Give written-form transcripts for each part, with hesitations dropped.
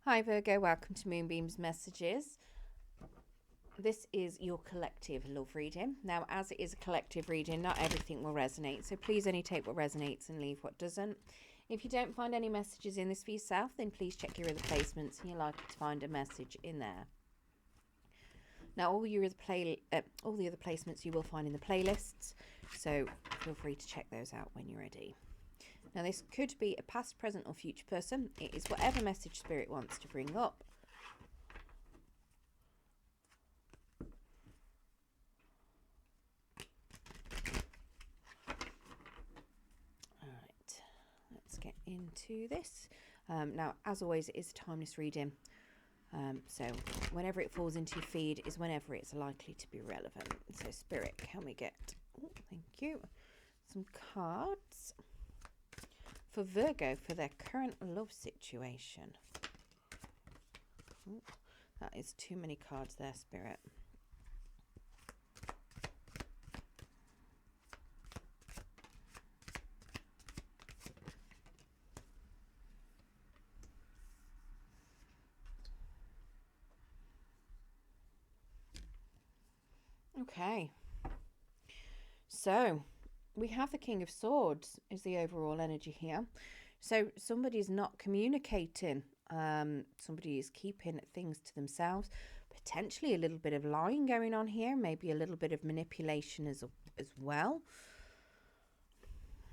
Hi Virgo, welcome to Moonbeam's Messages. This is your collective love reading. Now, as it is a collective reading, not everything will resonate, so please only take what resonates and leave what doesn't. If you don't find any messages in this for yourself, then please check your other placements and you're likely to find a message in there. Now, all the other placements you will find in the playlists, so feel free to check those out when you're ready. Now, this could be a past, present, or future person. It is whatever message Spirit wants to bring up. All right, let's get into this. Now, as always, it is a timeless reading. So whenever it falls into your feed is whenever it's likely to be relevant. So, Spirit, can we get, thank you, some cards for Virgo for their current love situation? Ooh, that is too many cards there, Spirit. Okay. So we have the King of Swords is the overall energy here. So somebody's not communicating. Somebody is keeping things to themselves. Potentially a little bit of lying going on here. Maybe a little bit of manipulation as well.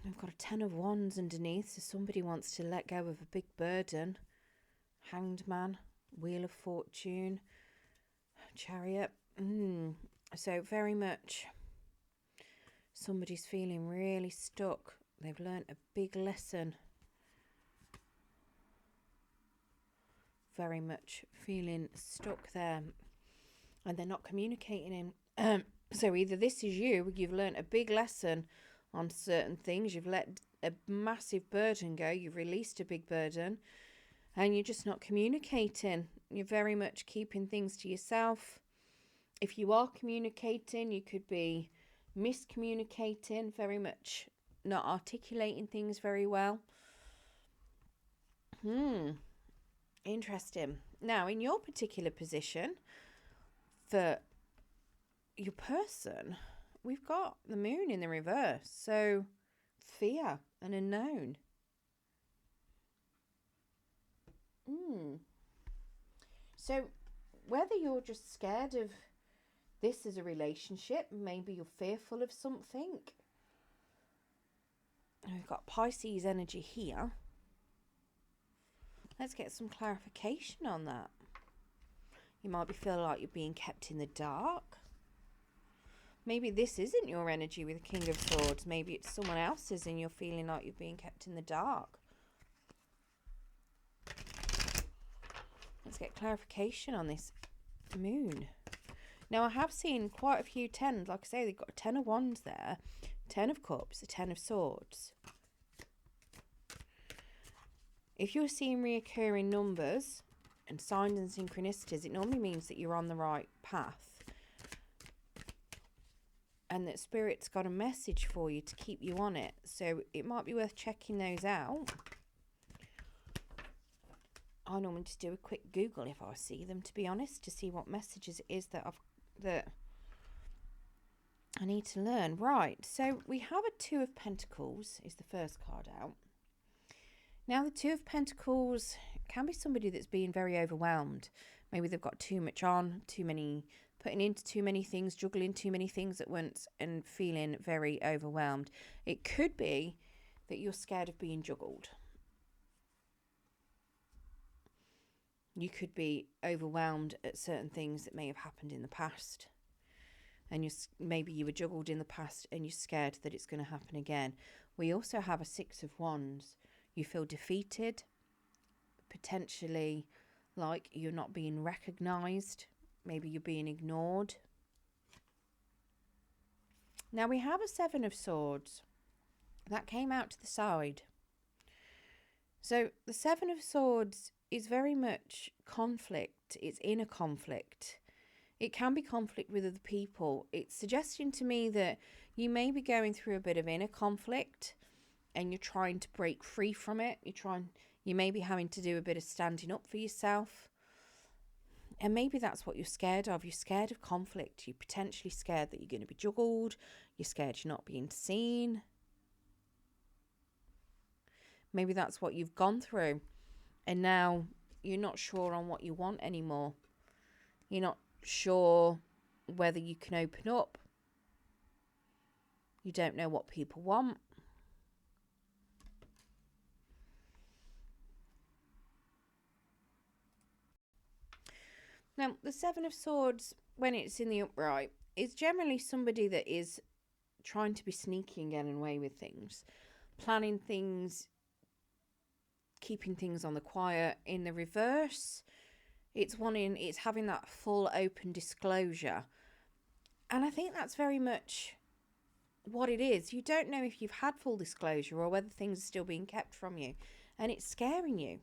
We've got a 10 of Wands underneath. So somebody wants to let go of a big burden. Hanged Man, Wheel of Fortune, Chariot. So very much somebody's feeling really stuck. They've learned a big lesson. Very much feeling stuck there. And they're not communicating in. So either this is you've learned a big lesson on certain things. You've let a massive burden go. You've released a big burden. And you're just not communicating. You're very much keeping things to yourself. If you are communicating, you could be miscommunicating, very much not articulating things very well. Interesting. Now, in your particular position, for your person, we've got the moon in the reverse. So, fear and unknown. So, whether you're just scared of this as a relationship, maybe you're fearful of something. We've got Pisces energy here. Let's get some clarification on that. You might be feeling like you're being kept in the dark. Maybe this isn't your energy with the King of Swords. Maybe it's someone else's and you're feeling like you're being kept in the dark. Let's get clarification on this moon. Now, I have seen quite a few 10s. Like I say, they've got a 10 of Wands there, 10 of Cups, a 10 of Swords. If you're seeing reoccurring numbers and signs and synchronicities, it normally means that you're on the right path. And that Spirit's got a message for you to keep you on it. So it might be worth checking those out. I normally just do a quick Google if I see them, to be honest, to see what messages it is that I need to learn. Right, so we have a 2 of Pentacles is the first card out. Now, the 2 of Pentacles can be somebody that's being very overwhelmed. Maybe they've got too much on, putting into too many things, juggling too many things at once and feeling very overwhelmed. It could be that you're scared of being juggled. You could be overwhelmed at certain things that may have happened in the past. And maybe you were juggled in the past and you're scared that it's going to happen again. We also have a 6 of Wands. You feel defeated, potentially like you're not being recognised. Maybe you're being ignored. Now we have a 7 of Swords. That came out to the side. So the 7 of Swords is very much conflict. It's inner conflict. It can be conflict with other people. It's suggesting to me that you may be going through a bit of inner conflict and you're trying to break free from it. You may be having to do a bit of standing up for yourself. And maybe that's what you're scared of. You're scared of conflict. You're potentially scared that you're going to be juggled. You're scared you're not being seen. Maybe that's what you've gone through. And now you're not sure on what you want anymore. You're not sure whether you can open up. You don't know what people want. Now, the Seven of Swords, when it's in the upright, is generally somebody that is trying to be sneaky and getting away with things, planning things, keeping things on the quiet. In the reverse, it's having that full open disclosure. And I think that's very much what it is. You don't know if you've had full disclosure or whether things are still being kept from you, and it's scaring you.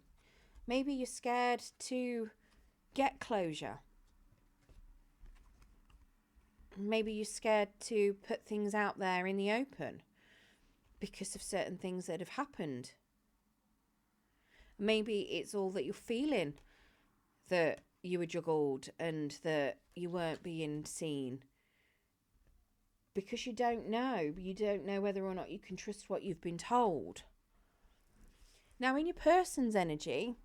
Maybe you're scared to get closure. Maybe you're scared to put things out there in the open because of certain things that have happened. Maybe it's all that you're feeling, that you were juggled and that you weren't being seen, because you don't know whether or not you can trust what you've been told. Now, in your person's energy,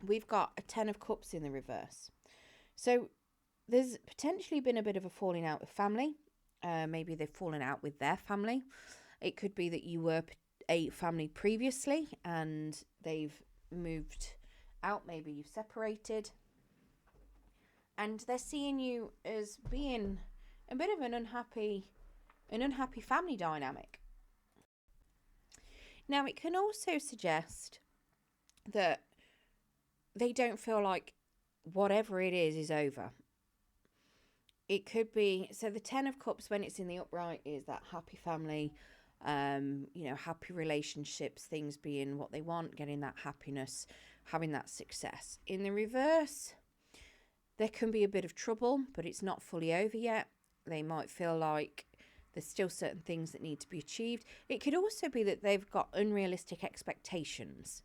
we've got a 10 of Cups in the reverse. So there's potentially been a bit of a falling out with family. Maybe they've fallen out with their family. It could be that you were a family previously and they've moved out. Maybe you've separated. And they're seeing you as being a bit of an unhappy family dynamic. Now, it can also suggest that they don't feel like whatever it is over. It could be, so the 10 of Cups when it's in the upright is that happy family, happy relationships, things being what they want, getting that happiness, having that success. In the reverse, there can be a bit of trouble, but it's not fully over yet. They might feel like there's still certain things that need to be achieved. It could also be that they've got unrealistic expectations.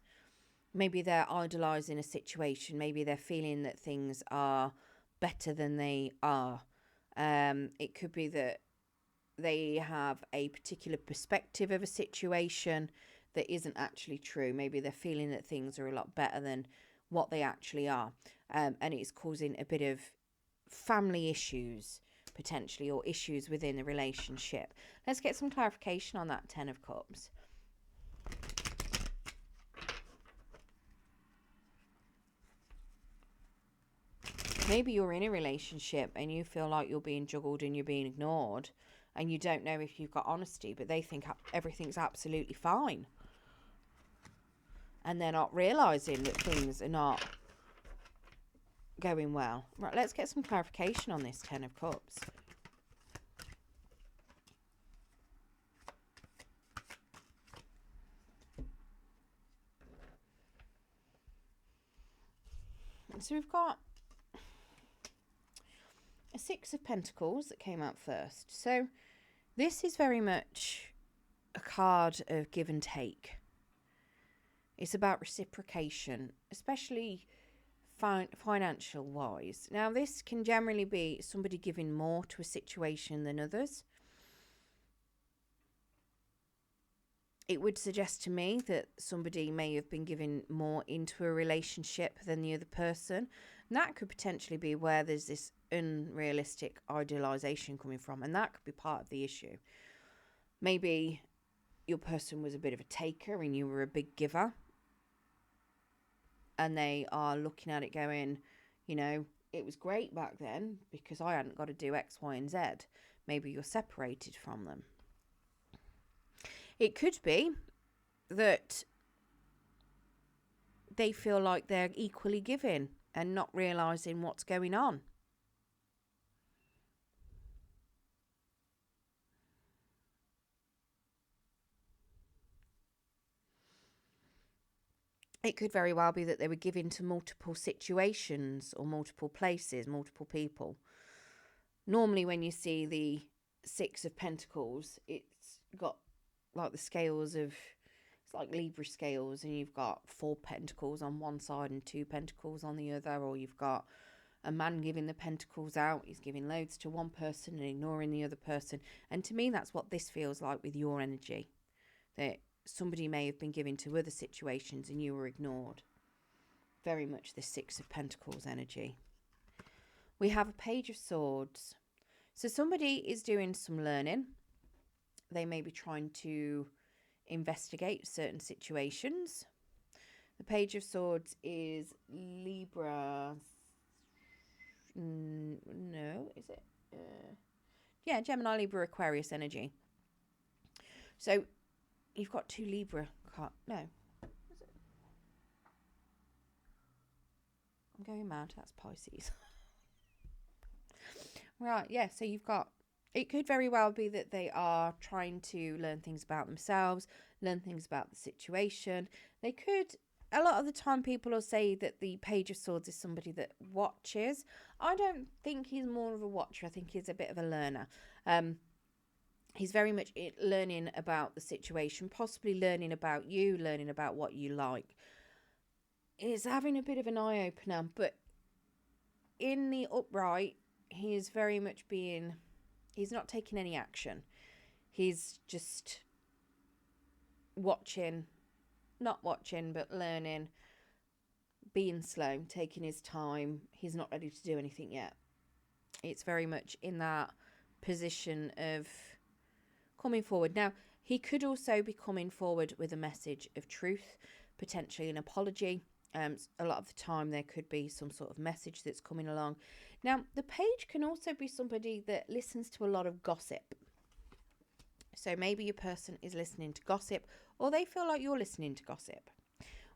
Maybe they're idolizing a situation. Maybe they're feeling that things are better than they are. It could be that they have a particular perspective of a situation that isn't actually true. Maybe they're feeling that things are a lot better than what they actually are. And it's causing a bit of family issues, potentially, or issues within the relationship. Let's get some clarification on that 10 of Cups. Maybe you're in a relationship and you feel like you're being juggled and you're being ignored, and you don't know if you've got honesty, but they think everything's absolutely fine. And they're not realising that things are not going well. Right, let's get some clarification on this 10 of Cups. So we've got a 6 of Pentacles that came out first. So this is very much a card of give and take. It's about reciprocation, especially financial wise. Now, this can generally be somebody giving more to a situation than others. It would suggest to me that somebody may have been giving more into a relationship than the other person. And that could potentially be where there's this unrealistic idealization coming from. And that could be part of the issue. Maybe your person was a bit of a taker and you were a big giver. And they are looking at it going, it was great back then because I hadn't got to do X, Y, and Z. Maybe you're separated from them. It could be that they feel like they're equally giving and not realising what's going on. It could very well be that they were giving to multiple situations or multiple places, multiple people. Normally when you see the 6 of Pentacles, it's got like the scales of it's like Libra scales, and you've got 4 pentacles on one side and 2 pentacles on the other, or you've got a man giving the pentacles out. He's giving loads to one person and ignoring the other person. And to me, that's what this feels like with your energy, that somebody may have been given to other situations and you were ignored. Very much the 6 of Pentacles energy. We have a Page of Swords. So somebody is doing some learning. They may be trying to investigate certain situations. The Page of Swords is Libra. No, is it? Yeah, Gemini, Libra, Aquarius energy. So you've got 2 Libra cards. No. Is it? I'm going mad. That's Pisces. Right, yeah. So you've got, it could very well be that they are trying to learn things about themselves, learn things about the situation. They could, a lot of the time people will say that the Page of Swords is somebody that watches. I don't think he's more of a watcher. I think he's a bit of a learner. He's very much learning about the situation, possibly learning about you, learning about what you like. He's having a bit of an eye-opener, but in the upright, he is very much being, he's not taking any action. He's just watching, not watching, but learning, being slow, taking his time. He's not ready to do anything yet. It's very much in that position of coming forward. Now, he could also be coming forward with a message of truth, potentially an apology. A lot of the time there could be some sort of message that's coming along. Now, the page can also be somebody that listens to a lot of gossip. So maybe your person is listening to gossip, or they feel like you're listening to gossip.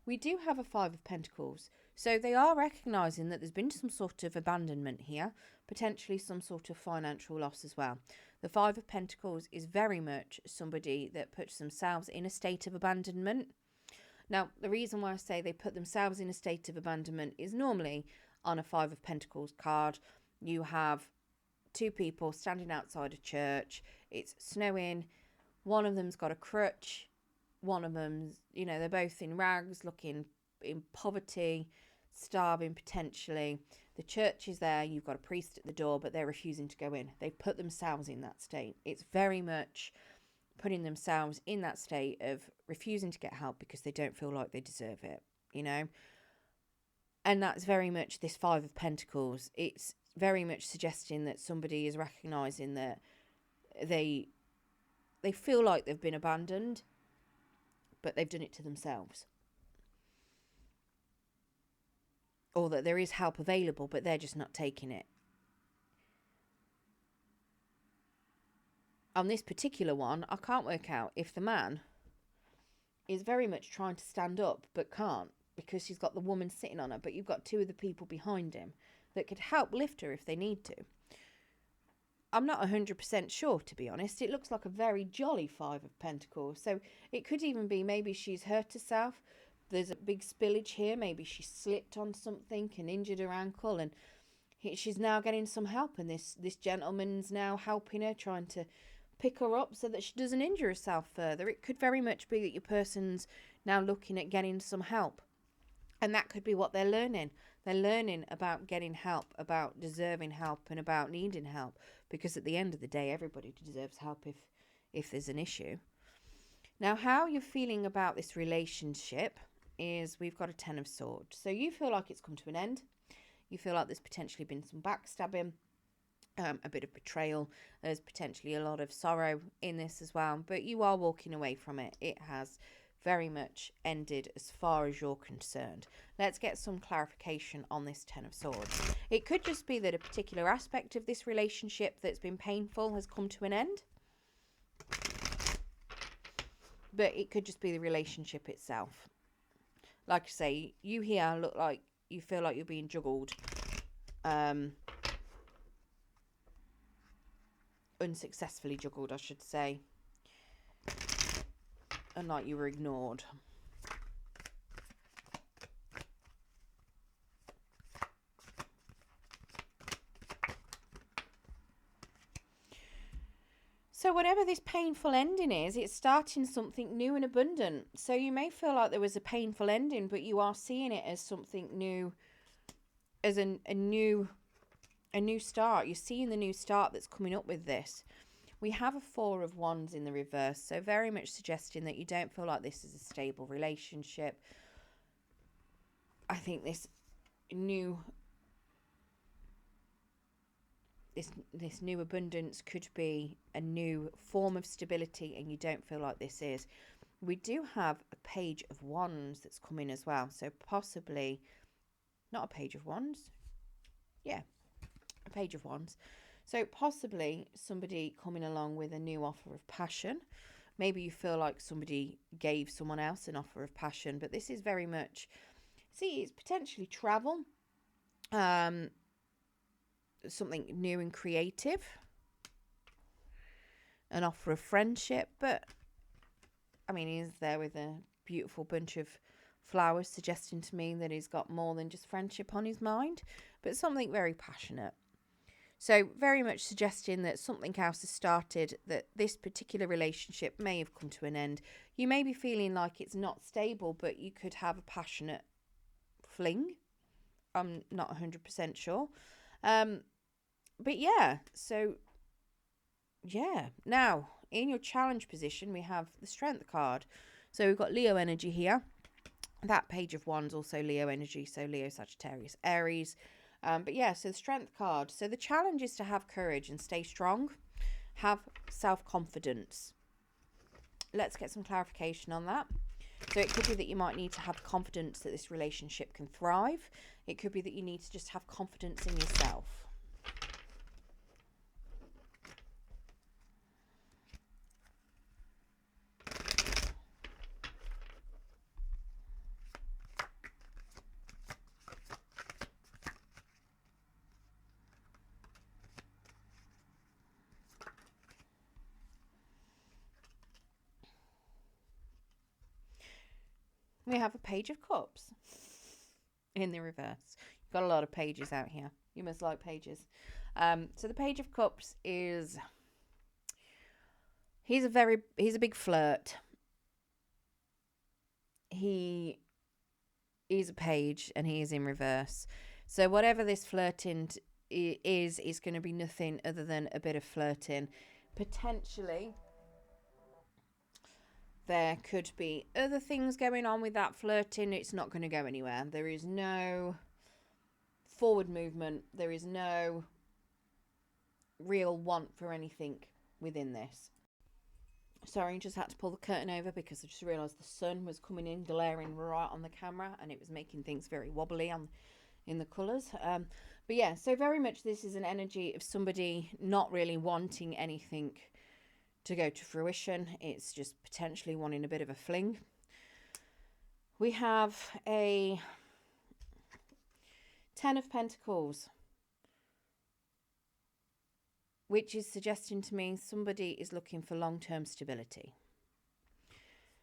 We do have a 5 of Pentacles. So they are recognising that there's been some sort of abandonment here, potentially some sort of financial loss as well. The 5 of Pentacles is very much somebody that puts themselves in a state of abandonment. Now, the reason why I say they put themselves in a state of abandonment is normally on a 5 of Pentacles card, you have 2 people standing outside a church. It's snowing. One of them's got a crutch. One of them's, you know, they're both in rags, looking in poverty, starving potentially. The church is there. You've got a priest at the door, but they're refusing to go in. They've put themselves in that state. It's very much putting themselves in that state of refusing to get help because they don't feel like they deserve it, you know. And that's very much this 5 of Pentacles. It's very much suggesting that somebody is recognising that they feel like they've been abandoned, but they've done it to themselves. Or that there is help available, but they're just not taking it. On this particular one, I can't work out if the man is very much trying to stand up, but can't, because she's got the woman sitting on her, but you've got 2 of the people behind him that could help lift her if they need to. I'm not 100% sure, to be honest. It looks like a very jolly 5 of Pentacles. So it could even be maybe she's hurt herself. There's a big spillage here. Maybe she slipped on something and injured her ankle, and she's now getting some help. And this gentleman's now helping her, trying to pick her up so that she doesn't injure herself further. It could very much be that your person's now looking at getting some help. And that could be what they're learning. They're learning about getting help, about deserving help, and about needing help. Because at the end of the day, everybody deserves help if there's an issue. Now, how you're feeling about this relationship is we've got a 10 of Swords. So you feel like it's come to an end. You feel like there's potentially been some backstabbing, a bit of betrayal. There's potentially a lot of sorrow in this as well. But you are walking away from it. It has very much ended as far as you're concerned. Let's get some clarification on this 10 of Swords. It could just be that a particular aspect of this relationship that's been painful has come to an end. But it could just be the relationship itself. Like I say, you here look like you feel like you're being juggled. Unsuccessfully juggled, I should say. And like you were ignored. So whatever this painful ending is, it's starting something new and abundant. So you may feel like there was a painful ending, but you are seeing it as something new, as a new start. You're seeing the new start that's coming up with this. We have a 4 of Wands in the reverse, so very much suggesting that you don't feel like this is a stable relationship. I think this new abundance could be a new form of stability, and you don't feel like this is. We do have a Page of Wands that's coming as well, so possibly not a Page of Wands. Yeah, a Page of Wands. So possibly somebody coming along with a new offer of passion. Maybe you feel like somebody gave someone else an offer of passion, but this is very much, see, it's potentially travel, something new and creative, an offer of friendship. But I mean, he's there with a beautiful bunch of flowers, suggesting to me that he's got more than just friendship on his mind, but something very passionate. So very much suggesting that something else has started, that this particular relationship may have come to an end. You may be feeling like it's not stable, but you could have a passionate fling. I'm not 100% sure. But yeah, so yeah. Now, in your challenge position, we have the Strength card. So we've got Leo energy here. That Page of Wands, also Leo energy. So Leo, Sagittarius, Aries. But yeah, so the Strength card. So the challenge is to have courage and stay strong. Have self-confidence. Let's get some clarification on that. So it could be that you might need to have confidence that this relationship can thrive. It could be that you need to just have confidence in yourself. We have a Page of Cups in the reverse. You've got a lot of pages out here. You must like pages. So the Page of Cups is, he's a big flirt. He is a page and he is in reverse. So whatever this flirting is going to be nothing other than a bit of flirting. Potentially there could be other things going on with that flirting. It's not going to go anywhere. There is no forward movement. There is no real want for anything within this. Sorry, I just had to pull the curtain over because I just realised the sun was coming in, glaring right on the camera, and it was making things very wobbly in the colours. But yeah, so very much this is an energy of somebody not really wanting anything to go to fruition. It's just potentially wanting a bit of a fling. We have a 10 of Pentacles, which is suggesting to me somebody is looking for long-term stability.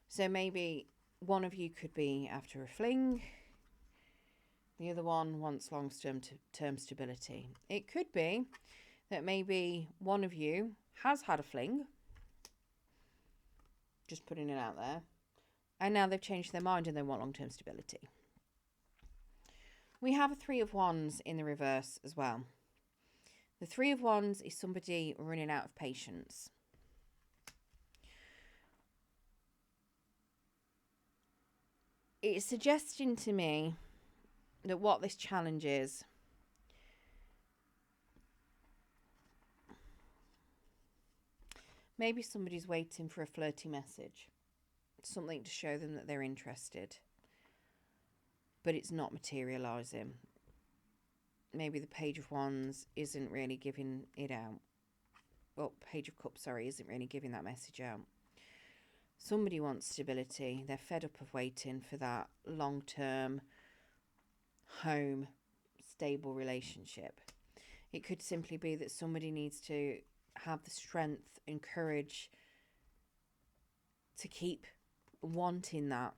So maybe one of you could be after a fling. The other one wants long-term stability. It could be that maybe one of you has had a fling, just putting it out there, and now they've changed their mind and they want long-term stability. We have a 3 of Wands in the reverse as well. The 3 of Wands is somebody running out of patience. It's suggesting to me that what this challenge is, maybe somebody's waiting for a flirty message, something to show them that they're interested, but it's not materializing. Maybe the Page of Wands isn't really giving it out. Well, Page of Cups, sorry, isn't really giving that message out. Somebody wants stability. They're fed up of waiting for that long-term home, stable relationship. It could simply be that somebody needs to have the strength and courage to keep wanting that.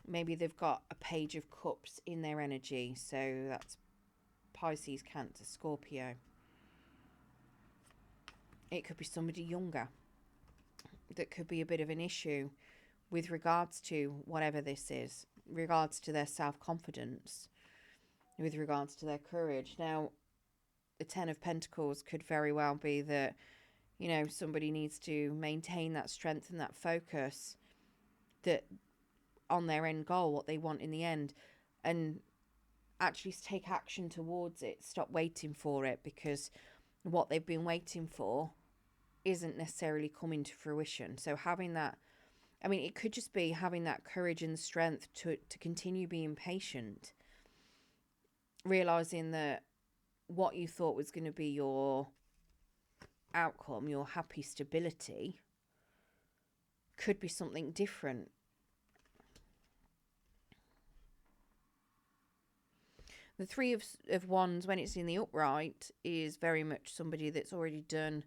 Maybe they've got a Page of Cups in their energy. So that's Pisces, Cancer, Scorpio. It could be somebody younger that could be a bit of an issue with regards to whatever this is, regards to their self-confidence, with regards to their courage. Now, the Ten of Pentacles could very well be that, you know, somebody needs to maintain that strength and that focus that on their end goal, what they want in the end, and actually take action towards it. Stop waiting for it, because what they've been waiting for isn't necessarily coming to fruition. So having that, I mean, it could just be having that courage and strength to continue being patient, realizing that what you thought was going to be your outcome, your happy stability, could be something different. The Three of Wands, when it's in the upright, is very much somebody that's already done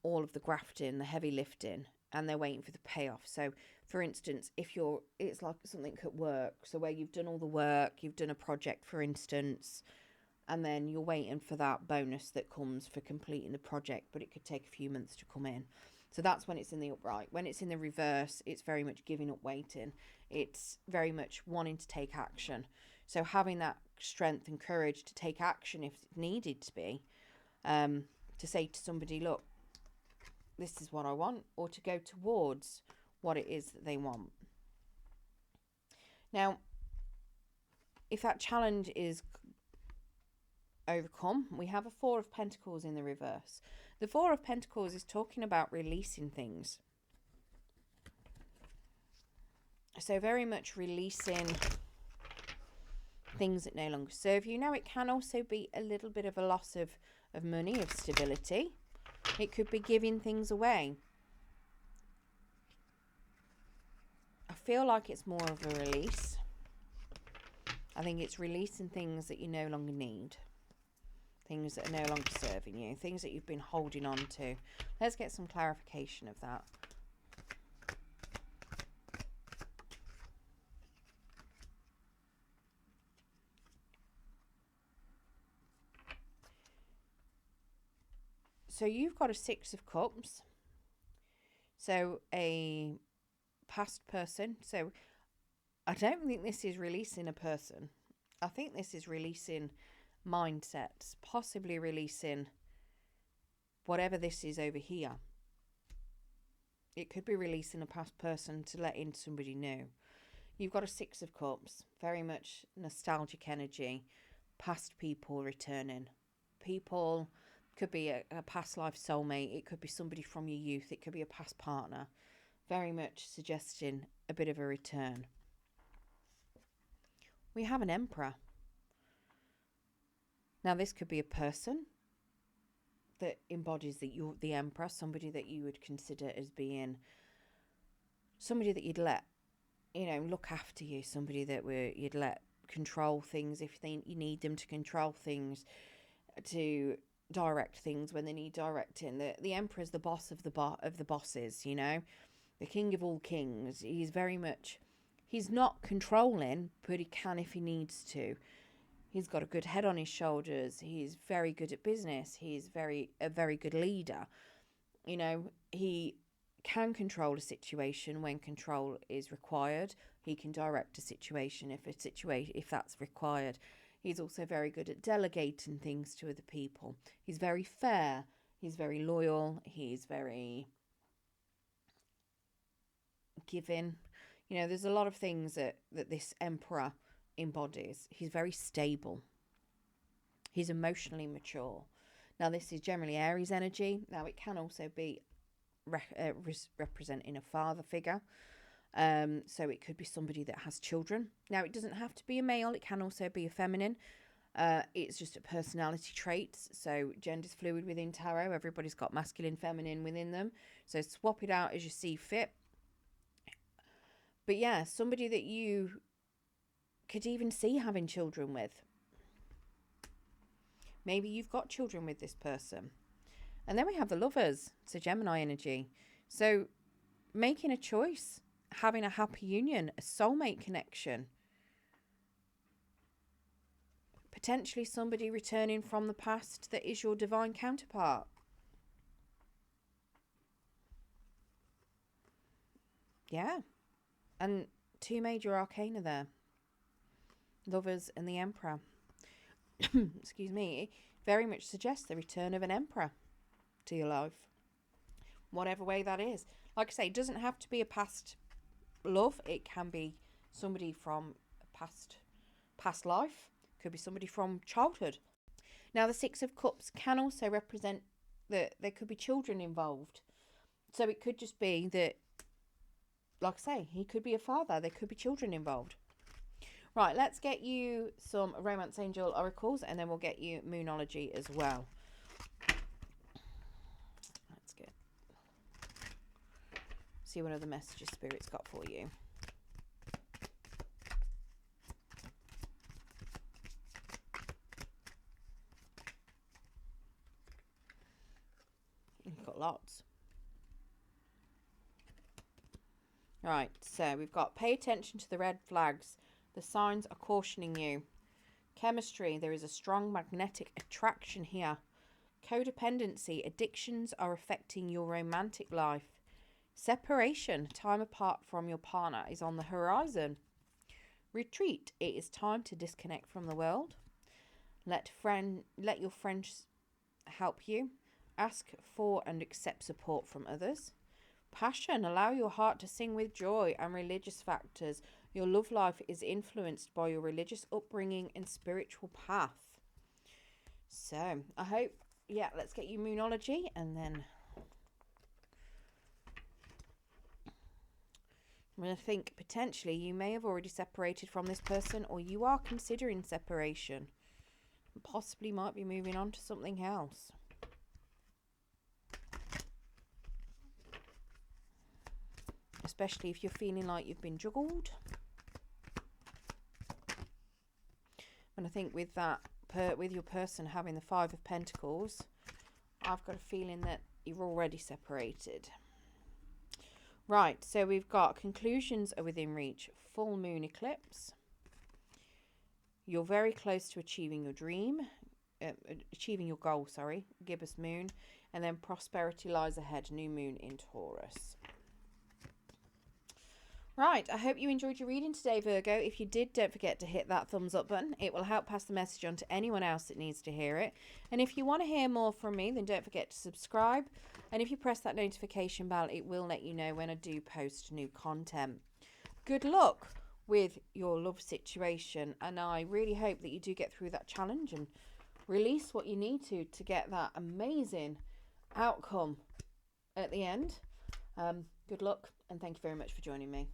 all of the grafting, the heavy lifting, and they're waiting for the payoff. So, for instance, it's like something at work. So where you've done all the work, you've done a project, for instance, and then you're waiting for that bonus that comes for completing the project, but it could take a few months to come in. So that's when it's in the upright. When it's in the reverse, it's very much giving up waiting. It's very much wanting to take action. So having that strength and courage to take action if it needed to be, to say to somebody, look, this is what I want, or to go towards what it is that they want. Now, if that challenge is overcome, we have a Four of Pentacles in the reverse. The Four of Pentacles is talking about releasing things. So very much releasing things that no longer serve you. Now, it can also be a little bit of a loss of money, of stability. It could be giving things away. I feel like it's more of a release. I think it's releasing things that you no longer need. Things that are no longer serving you. Things that you've been holding on to. Let's get some clarification of that. So you've got a Six of Cups. So a past person. So I don't think this is releasing a person. I think this is releasing mindsets. Possibly releasing whatever this is over here. It could be releasing a past person to let in somebody new. You've got a Six of Cups. Very much nostalgic energy. Past people returning. People... could be a past life soulmate. It could be somebody from your youth. It could be a past partner. Very much suggesting a bit of a return. We have an Emperor. Now, this could be a person that embodies the Emperor. Somebody that you would consider as being somebody that you'd let, look after you. Somebody that you'd let control things if you need them to control things, to direct things when they need directing. The Emperor is the boss of the bosses, the king of all kings. He's very much, he's not controlling, but he can if he needs to. He's got a good head on his shoulders. He's very good at business. He's a very good leader. He can control a situation when control is required. He can direct a situation if that's required. He's also very good at delegating things to other people. He's very fair. He's very loyal. He's very giving. There's a lot of things that this Emperor embodies. He's very stable. He's emotionally mature. Now, this is generally Aries energy. Now, it can also be representing a father figure. So it could be somebody that has children. Now, it doesn't have to be a male. It can also be a feminine. It's just a personality traits. So gender's fluid within tarot. Everybody's got masculine, feminine within them. So swap it out as you see fit. But yeah, somebody that you could even see having children with. Maybe you've got children with this person. And then we have the Lovers. So Gemini energy. So making a choice. Having a happy union, a soulmate connection. Potentially somebody returning from the past that is your divine counterpart. Yeah. And 2 major arcana there. Lovers and the Emperor. Excuse me. It very much suggests the return of an Emperor to your life. Whatever way that is. Like I say, it doesn't have to be a past love. It can be somebody from a past life. Could be somebody from childhood. Now, the 6 of Cups can also represent that there could be children involved. So it could just be that, like I say, he could be a father. There could be children involved. Right, let's get you some Romance Angel oracles, and then we'll get you Moonology as well. Let's get see what other messages Spirit's got for you. You've got lots. Right, so we've got pay attention to the red flags. The signs are cautioning you. Chemistry, there is a strong magnetic attraction here. Codependency, addictions are affecting your romantic life. Separation, time apart from your partner, is on the horizon. Retreat, it is time to disconnect from the world. Let your friends help you. Ask for and accept support from others. Passion, allow your heart to sing with joy. And religious factors, your love life is influenced by your religious upbringing and spiritual path. So, I hope, yeah, let's get you Moonology, and then I'm going to think potentially you may have already separated from this person, or you are considering separation. And possibly might be moving on to something else. Especially if you're feeling like you've been juggled. And I think with that, with your person having the 5 of Pentacles, I've got a feeling that you're already separated. Right, so we've got conclusions are within reach. Full moon eclipse. You're very close to achieving your dream. Achieving your goal, sorry. Gibbous moon. And then prosperity lies ahead. New moon in Taurus. Right, I hope you enjoyed your reading today, Virgo. If you did, don't forget to hit that thumbs up button. It will help pass the message on to anyone else that needs to hear it. And if you want to hear more from me, then don't forget to subscribe. And if you press that notification bell, it will let you know when I do post new content. Good luck with your love situation. And I really hope that you do get through that challenge and release what you need to get that amazing outcome at the end. Good luck, and thank you very much for joining me.